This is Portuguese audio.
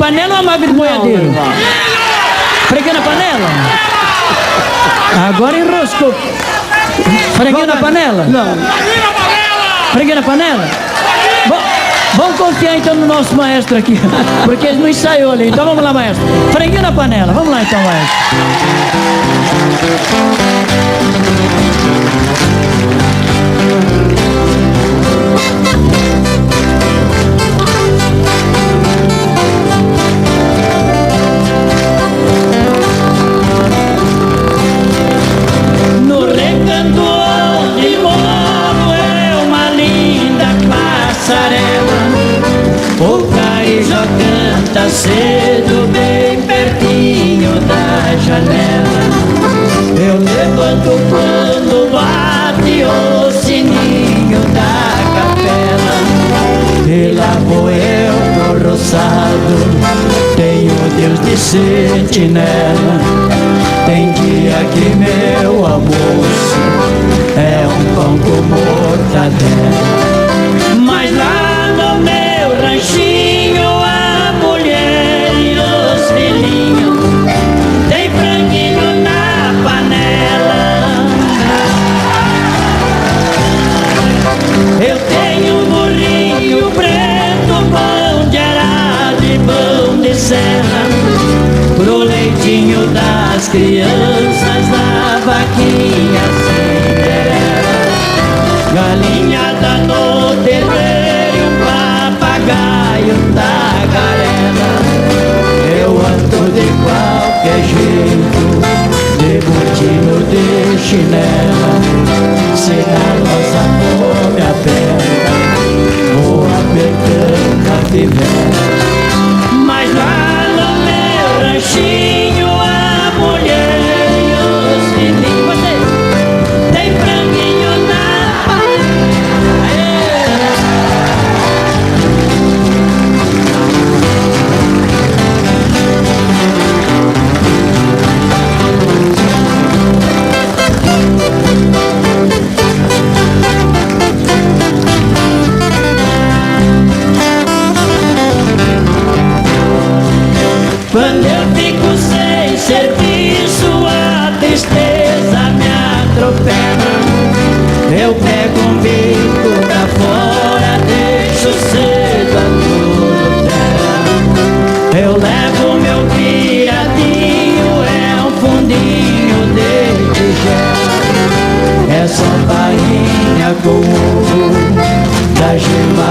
panela ou a máquina de boiadeiro? Freguinha na panela? Agora enroscou. Freguinha na panela? Não. Freguinha na panela? Vamos confiar então no nosso maestro aqui, porque ele não ensaiou ali. Então vamos lá, maestro. Franguinho na panela. Vamos lá então, maestro. No recanto onde moro é uma linda passarela. O carijó canta cedo, bem pertinho da janela. Eu levanto quando bate o sininho da capela. E lá vou eu no roçado, tenho Deus de sentinela. Tem dia que meu almoço é um pão com mortadela. Mas lá no meu ranchinho a mulher e os filhinhos tem franguinho na panela. Eu tenho um burrinho preto, pão de arado e pão de serra, pro leitinho das crianças da vaquinha Cinderela. Galinhada no terreiro, papagaio tagarela. Eu ando de qualquer jeito, de botinho, de chinela. Se na nossa fome aperta, vou apertando a fivela. Mas lá no meu ranchinho a mulher e os filhinhos tem franguinho na panela. Quando eu fico sem serviço, a tristeza me atropela. Eu pego um bico pra fora, deixo cedo a tudo terra. Eu levo meu piadinho, é um fundinho de tigela. É só farinha com ovo da gema